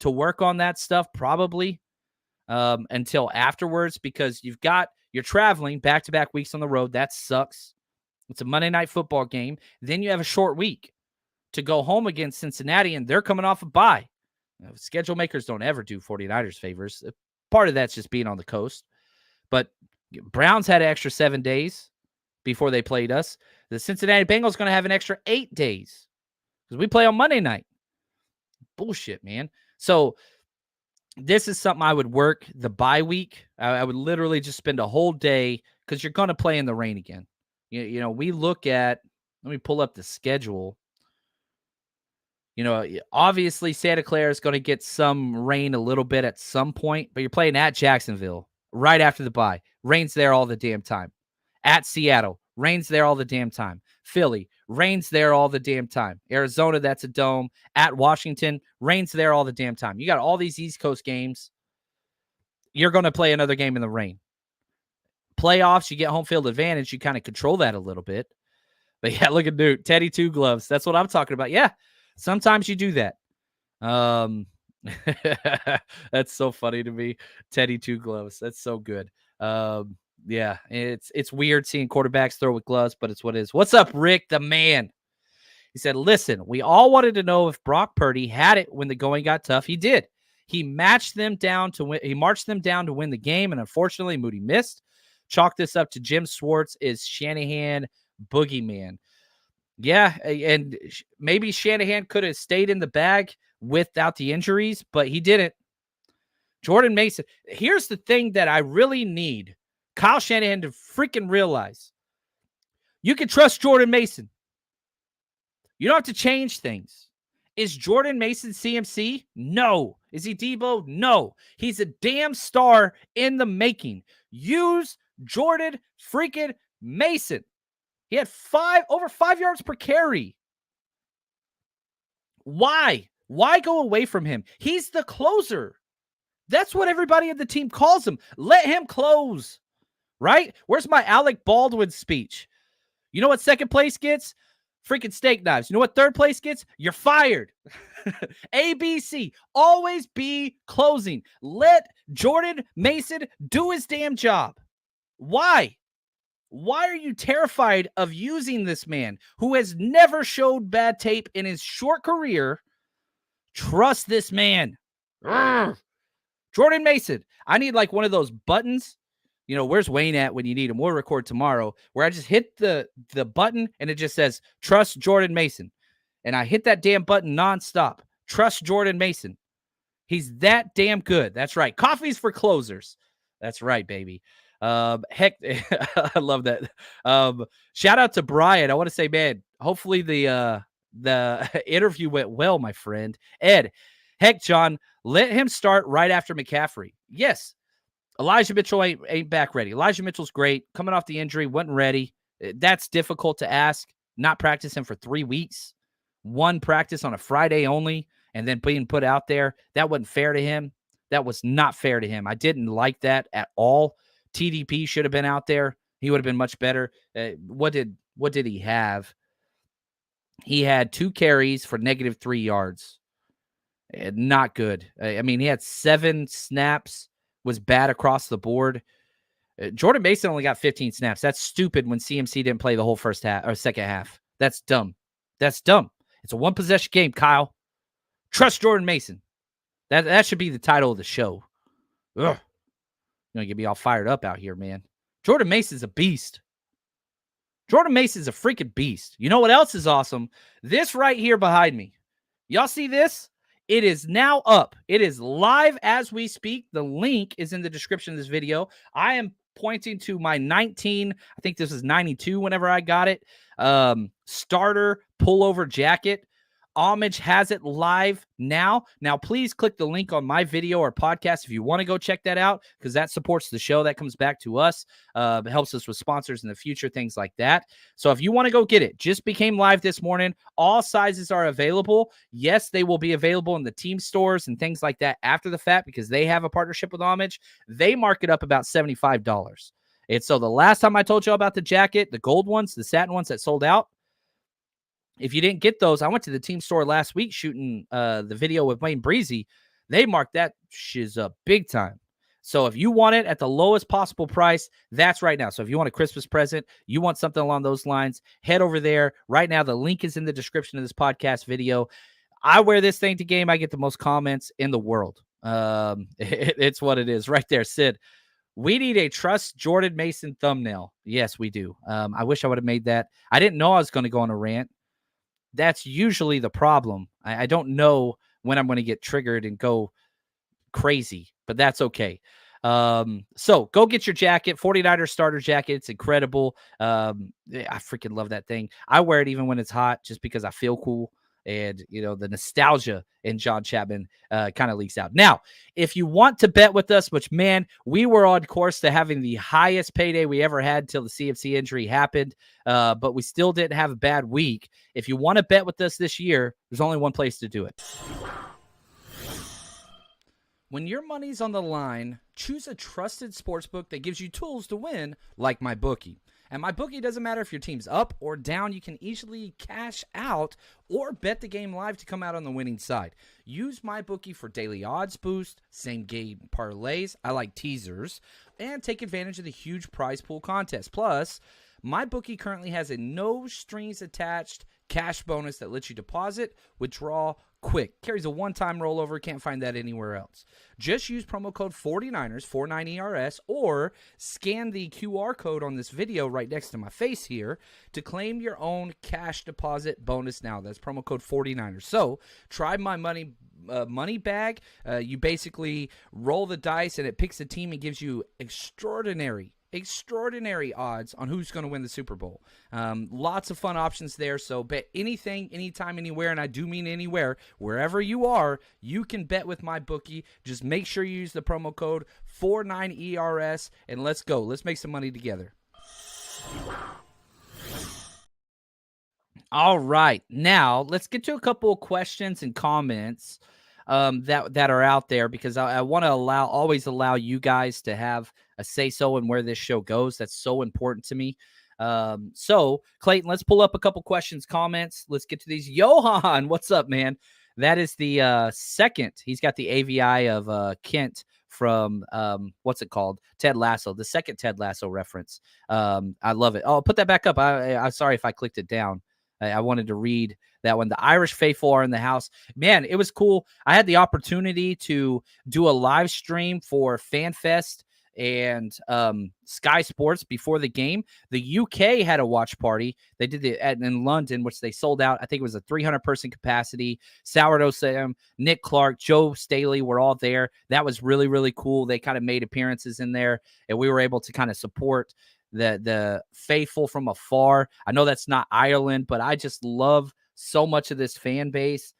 to work on that stuff probably until afterwards, because you're traveling back-to-back weeks on the road. That sucks. It's a Monday Night Football game. Then you have a short week to go home against Cincinnati, and they're coming off a bye. Schedule makers don't ever do 49ers favors. Part of that's just being on the coast. But Browns had an extra 7 days before they played us. The Cincinnati Bengals going to have an extra 8 days because we play on Monday night. Bullshit, man. So this is something I would work the bye week. I would literally just spend a whole day because you're going to play in the rain again. You know, we look at, let me pull up the schedule. You know, obviously Santa Clara is going to get some rain a little bit at some point, but you're playing at Jacksonville right after the bye. Rain's there all the damn time. At Seattle, rain's there all the damn time. Philly, rain's there all the damn time. Arizona, that's a dome. At Washington, rain's there all the damn time. You got all these East Coast games. You're going to play another game in the rain. Playoffs, you get home field advantage. You kind of control that a little bit. But yeah, look at Newt. Teddy Two Gloves. That's what I'm talking about. Yeah, sometimes you do that. That's so funny to me. Teddy Two Gloves. That's so good. Yeah, it's weird seeing quarterbacks throw with gloves, but it's what it is. What's up, Rick, the man? He said, listen, we all wanted to know if Brock Purdy had it when the going got tough. He did. He marched them down to win the game, and unfortunately, Moody missed. Chalk this up to Jim Schwartz is Shanahan boogeyman. Yeah, and maybe Shanahan could have stayed in the bag without the injuries, but he didn't. Jordan Mason. Here's the thing that I really need Kyle Shanahan to freaking realize. You can trust Jordan Mason. You don't have to change things. Is Jordan Mason CMC? No. Is he Debo? No. He's a damn star in the making. Use Jordan freaking Mason. He had over 5 yards per carry. Why? Why go away from him? He's the closer. That's what everybody on the team calls him. Let him close. Right? Where's my Alec Baldwin speech? You know what second place gets? Freaking steak knives. You know what third place gets? You're fired. ABC. Always be closing. Let Jordan Mason do his damn job. Why? Why are you terrified of using this man who has never showed bad tape in his short career? Trust this man. Urgh. Jordan Mason. I need like one of those buttons. You know, where's Wayne at when you need him? We'll record tomorrow, where I just hit the button and it just says, trust Jordan Mason. And I hit that damn button nonstop. Trust Jordan Mason. He's that damn good. That's right. Coffee's for closers. That's right, baby. Heck, I love that. Shout out to Brian. I want to say, man, hopefully the interview went well, my friend. Ed, heck, John, let him start right after McCaffrey. Yes. Elijah Mitchell ain't back ready. Elijah Mitchell's great. Coming off the injury, wasn't ready. That's difficult to ask. Not practicing for 3 weeks. One practice on a Friday only, and then being put out there. That wasn't fair to him. That was not fair to him. I didn't like that at all. TDP should have been out there. He would have been much better. What did he have? He had 2 carries for -3 yards. Not good. I mean, he had 7 snaps. Was bad across the board. Jordan Mason only got 15 snaps. That's stupid when CMC didn't play the whole first half or second half. That's dumb. That's dumb. It's a 1-possession game, Kyle. Trust Jordan Mason. That should be the title of the show. Ugh. You're going to get me all fired up out here, man. Jordan Mason's a beast. Jordan Mason's a freaking beast. You know what else is awesome? This right here behind me. Y'all see this? It is now up. It is live as we speak. The link is in the description of this video. I am pointing to my 19, I think this is 92 whenever I got it, starter pullover jacket. Homage has it live now. Now, please click the link on my video or podcast if you want to go check that out, because that supports the show. That comes back to us. It helps us with sponsors in the future, things like that. So if you want to go get it, just became live this morning. All sizes are available. Yes, they will be available in the team stores and things like that after the fact, because they have a partnership with Homage. They mark it up about $75. And so the last time I told you about the jacket, the gold ones, the satin ones that sold out, if you didn't get those, I went to the team store last week shooting the video with Wayne Breezy. They marked that shiz up big time. So if you want it at the lowest possible price, that's right now. So if you want a Christmas present, you want something along those lines, head over there. Right now, the link is in the description of this podcast video. I wear this thing to game. I get the most comments in the world. It's what it is right there. Sid, we need a Trust Jordan Mason thumbnail. Yes, we do. I wish I would have made that. I didn't know I was going to go on a rant. That's usually the problem. I don't know when I'm going to get triggered and go crazy, but that's okay. So go get your jacket, 49ers starter jacket. It's incredible. I freaking love that thing. I wear it even when it's hot just because I feel cool. And, you know, the nostalgia in John Chapman kind of leaks out. Now, if you want to bet with us, which, man, we were on course to having the highest payday we ever had till the CFC injury happened, but we still didn't have a bad week. If you want to bet with us this year, there's only one place to do it. When your money's on the line, choose a trusted sportsbook that gives you tools to win, like MyBookie. And MyBookie doesn't matter if your team's up or down. You can easily cash out or bet the game live to come out on the winning side. Use MyBookie for daily odds boost, same game parlays, I like teasers, and take advantage of the huge prize pool contest. Plus, MyBookie currently has a no strings attached cash bonus that lets you deposit, withdraw quick. Carries a one-time rollover. Can't find that anywhere else. Just use promo code 49ers, 49ERS, or scan the QR code on this video right next to my face here to claim your own cash deposit bonus now. That's promo code 49ers. So try my money bag. You basically roll the dice and it picks a team and gives you extraordinary odds on who's going to win the Super Bowl. Lots of fun options there. So bet anything, anytime, anywhere. And I do mean anywhere. Wherever you are, you can bet with MyBookie. Just make sure you use the promo code 49ERS and let's go. Let's make some money together. All right. Now let's get to a couple of questions and comments that are out there, because I want to always allow you guys to have a say-so in where this show goes. That's so important to me. So Clayton, let's pull up a couple questions, comments. Let's get to these. Johan, what's up, man? That is the second. He's got the AVI of Kent from what's it called? Ted Lasso, the second Ted Lasso reference. I love it. Oh, put that back up. I'm sorry if I clicked it down. I wanted to read that one. The Irish faithful are in the house. Man, it was cool. I had the opportunity to do a live stream for FanFest and Sky Sports before the game. The UK had a watch party. They did it in London, which they sold out. I think it was a 300-person capacity. Sourdough Sam, Nick Clark, Joe Staley were all there. That was really, really cool. They kind of made appearances in there, and we were able to kind of support the faithful from afar. I know that's not Ireland, but I just love so much of this fan base.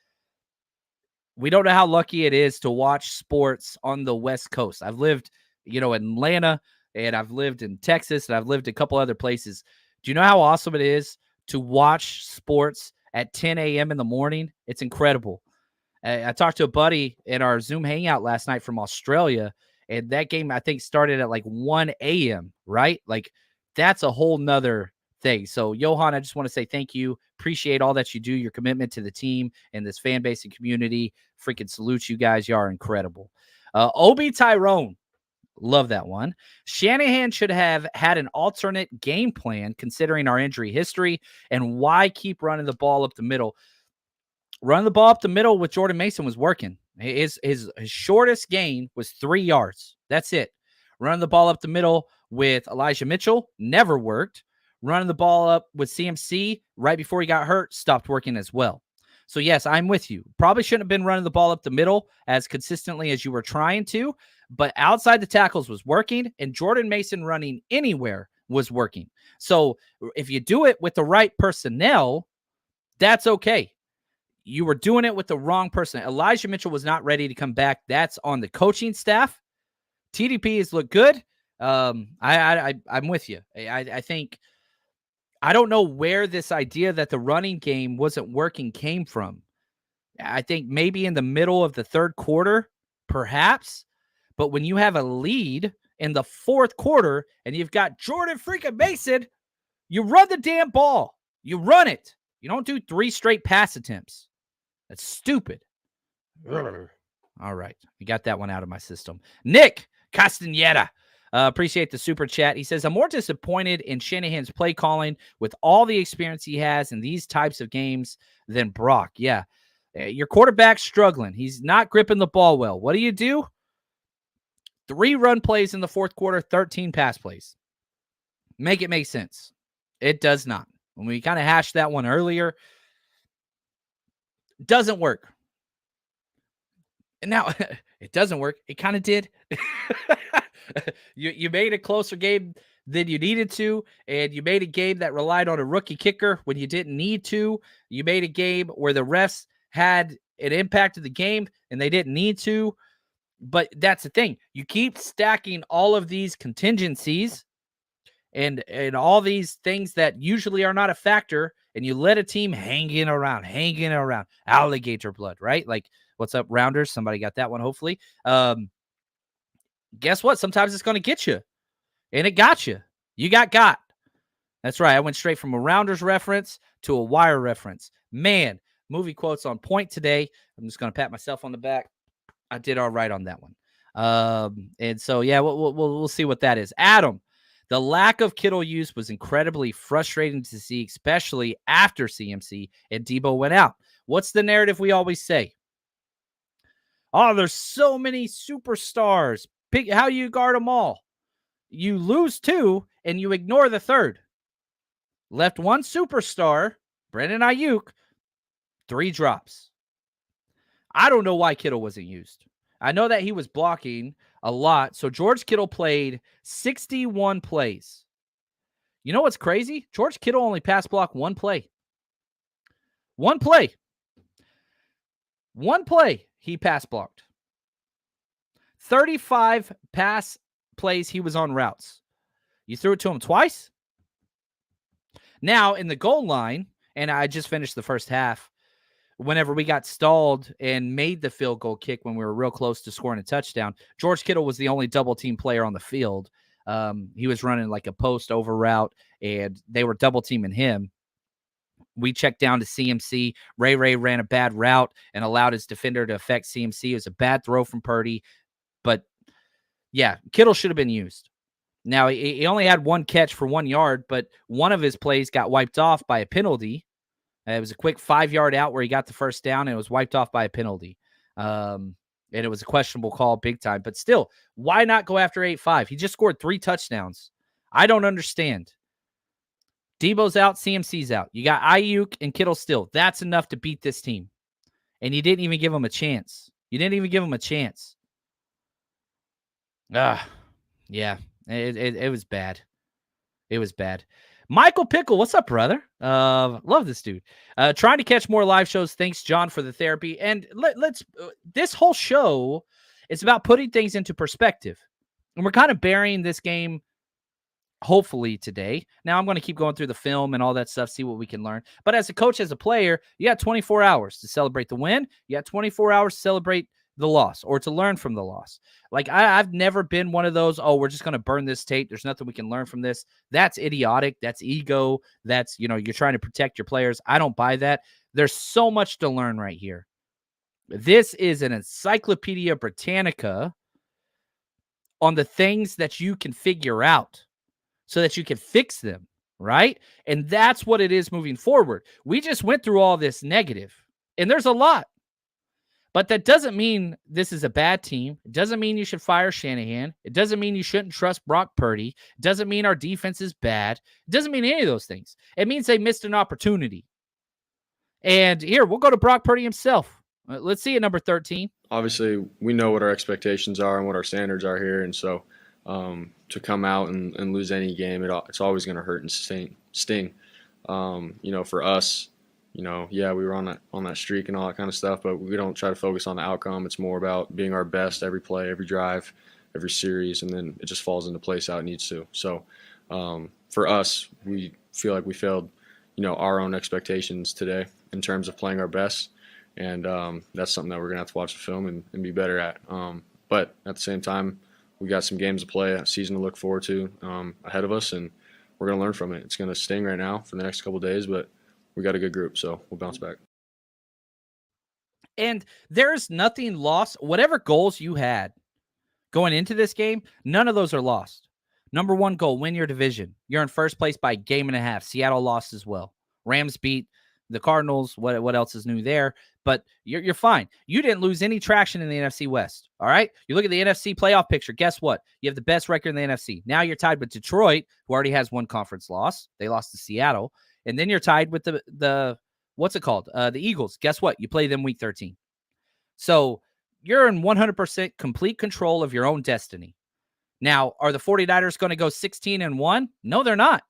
We don't know how lucky it is to watch sports on the West Coast. I've lived, in Atlanta, and I've lived in Texas, and I've lived a couple other places. Do you know how awesome it is to watch sports at 10 a.m. in the morning? It's incredible. I talked to a buddy in our Zoom hangout last night from Australia, and that game, I think, started at like 1 a.m., right? Like, that's a whole nother thing. So, Johan, I just want to say thank you. Appreciate all that you do, your commitment to the team and this fan base and community. Freaking salute you guys. You are incredible. Obi Tyrone. Love that one. Shanahan should have had an alternate game plan considering our injury history, and why keep running the ball up the middle. Running the ball up the middle with Jordan Mason was working. His shortest gain was 3 yards. That's it. Running the ball up the middle with Elijah Mitchell never worked. Running the ball up with CMC right before he got hurt stopped working as well. So, yes, I'm with you. Probably shouldn't have been running the ball up the middle as consistently as you were trying to, but outside the tackles was working, and Jordan Mason running anywhere was working. So if you do it with the right personnel, that's okay. You were doing it with the wrong person. Elijah Mitchell was not ready to come back. That's on the coaching staff. TDP has looked good. I'm with you. I think I don't know where this idea that the running game wasn't working came from. I think maybe in the middle of the third quarter, perhaps. But when you have a lead in the fourth quarter and you've got Jordan freaking Mason, you run the damn ball. You run it. You don't do 3 straight pass attempts. That's stupid. All right. We got that one out of my system. Nick Castaneda. Appreciate the super chat. He says, I'm more disappointed in Shanahan's play calling with all the experience he has in these types of games than Brock. Yeah. Your quarterback's struggling. He's not gripping the ball well. What do? 3 run plays in the fourth quarter, 13 pass plays. Make it make sense. It does not. When we kind of hashed that one earlier, doesn't work. And now it doesn't work. It kind of did. You made a closer game than you needed to, and you made a game that relied on a rookie kicker when you didn't need to. You made a game where the refs had an impact of the game and they didn't need to. But that's the thing. You keep stacking all of these contingencies and all these things that usually are not a factor, and you let a team hanging around, alligator blood, right? Like, what's up, Rounders? Somebody got that one, hopefully. Guess what? Sometimes it's going to get you, and it got you. You got. That's right. I went straight from a Rounders reference to a Wire reference. Man, movie quotes on point today. I'm just going to pat myself on the back. I did all right on that one. And so, yeah, we'll see what that is. Adam, the lack of Kittle use was incredibly frustrating to see, especially after CMC and Debo went out. What's the narrative we always say? Oh, there's so many superstars. Pick how you guard them all. You lose 2 and you ignore the third. Left 1 superstar, Brandon Ayuk, 3 drops. I don't know why Kittle wasn't used. I know that he was blocking a lot. So George Kittle played 61 plays. You know what's crazy? George Kittle only pass blocked 1 play. 1 play. 1 play he pass blocked. 35 pass plays he was on routes. You threw it to him twice? Now, in the goal line, and I just finished the first half, whenever we got stalled and made the field goal kick when we were real close to scoring a touchdown, George Kittle was the only double team player on the field. He was running like a post over route, and they were double teaming him. We checked down to CMC. Ray ran a bad route and allowed his defender to affect CMC. It was a bad throw from Purdy. But, yeah, Kittle should have been used. Now, he only had 1 catch for 1 yard, but one of his plays got wiped off by a penalty. It was a quick 5-yard out where he got the first down, and it was wiped off by a penalty. And it was a questionable call big time. But still, why not go after 8-5? He just scored 3 touchdowns. I don't understand. Debo's out, CMC's out. You got Ayuk and Kittle still. That's enough to beat this team. And you didn't even give him a chance. Yeah, it was bad. It was bad. Michael Pickle, what's up, brother? Love this dude. Trying to catch more live shows. Thanks, John, for the therapy. And let's this whole show is about putting things into perspective. And we're kind of burying this game, hopefully, today. Now, I'm going to keep going through the film and all that stuff, see what we can learn. But as a coach, as a player, you got 24 hours to celebrate the win. You got 24 hours to celebrate the loss or to learn from the loss. Like, I've never been one of those, oh, we're just going to burn this tape. There's nothing we can learn from this. That's idiotic. That's ego. That's, you're trying to protect your players. I don't buy that. There's so much to learn right here. This is an Encyclopedia Britannica on the things that you can figure out so that you can fix them, right? And that's what it is moving forward. We just went through all this negative, and there's a lot. But that doesn't mean this is a bad team. It doesn't mean you should fire Shanahan. It doesn't mean you shouldn't trust Brock Purdy. It doesn't mean our defense is bad. It doesn't mean any of those things. It means they missed an opportunity. And here, we'll go to Brock Purdy himself. Let's see at number 13. Obviously, we know what our expectations are and what our standards are here. And so to come out and lose any game, it's always going to hurt and sting. For us, yeah, we were on that streak and all that kind of stuff, but we don't try to focus on the outcome. It's more about being our best every play, every drive, every series, and then it just falls into place how it needs to. So for us, we feel like we failed, our own expectations today in terms of playing our best, and that's something that we're going to have to watch the film and be better at. But at the same time, we got some games to play, a season to look forward to ahead of us, and we're going to learn from it. It's going to sting right now for the next couple of days, but we got a good group, so we'll bounce back. And there's nothing lost. Whatever goals you had going into this game, none of those are lost. Number one goal, win your division. You're in first place by a game and a half. Seattle lost as well. Rams beat the Cardinals. What else is new there? But you're fine. You didn't lose any traction in the NFC West. All right. You look at the NFC playoff picture. Guess what? You have the best record in the NFC. Now you're tied with Detroit, who already has one conference loss. They lost to Seattle. And then you're tied with the what's it called? The Eagles. Guess what? You play them week 13. So you're in 100% complete control of your own destiny. Now, are the 49ers going to go 16-1? No, they're not.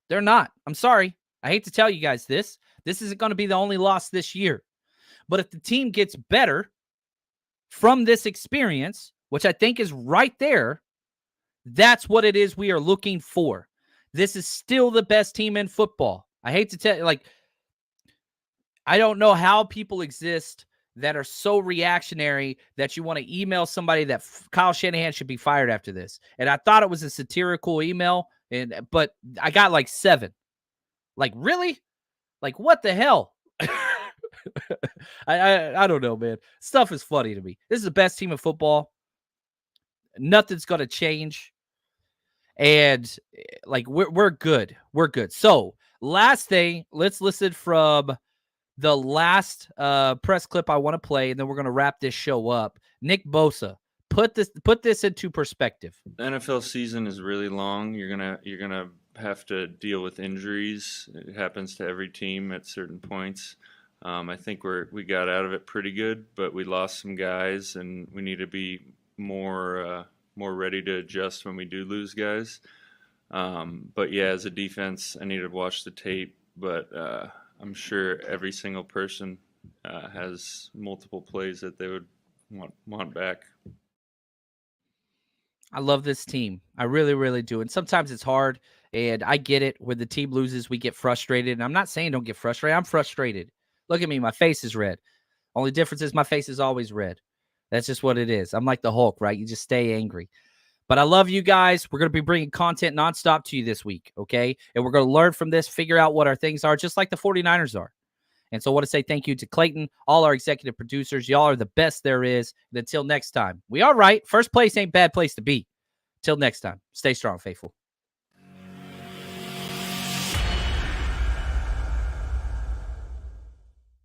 They're not. I'm sorry. I hate to tell you guys this. This isn't going to be the only loss this year. But if the team gets better from this experience, which I think is right there, that's what it is we are looking for. This is still the best team in football. I hate to tell you, I don't know how people exist that are so reactionary that you want to email somebody that Kyle Shanahan should be fired after this. And I thought it was a satirical email, but I got 7. Really? What the hell? I don't know, man. Stuff is funny to me. This is the best team in football. Nothing's going to change. And we're good. We're good. So last thing, let's listen from the last press clip I want to play, and then we're going to wrap this show up. Nick Bosa, put this into perspective. The NFL season is really long. You're gonna have to deal with injuries. It happens to every team at certain points. I think we got out of it pretty good, but we lost some guys, and we need to be more ready to adjust when we do lose guys. But yeah, as a defense, I need to watch the tape, but I'm sure every single person has multiple plays that they would want back. I love this team. I really, really do. And sometimes it's hard, and I get it. When the team loses, we get frustrated. And I'm not saying don't get frustrated. I'm frustrated. Look at me. My face is red. Only difference is my face is always red. That's just what it is. I'm like the Hulk, right? You just stay angry. But I love you guys. We're going to be bringing content nonstop to you this week, okay? And we're going to learn from this, figure out what our things are, just like the 49ers are. And so I want to say thank you to Clayton, all our executive producers. Y'all are the best there is. And until next time, we are right. First place ain't bad place to be. Till next time, stay strong, faithful.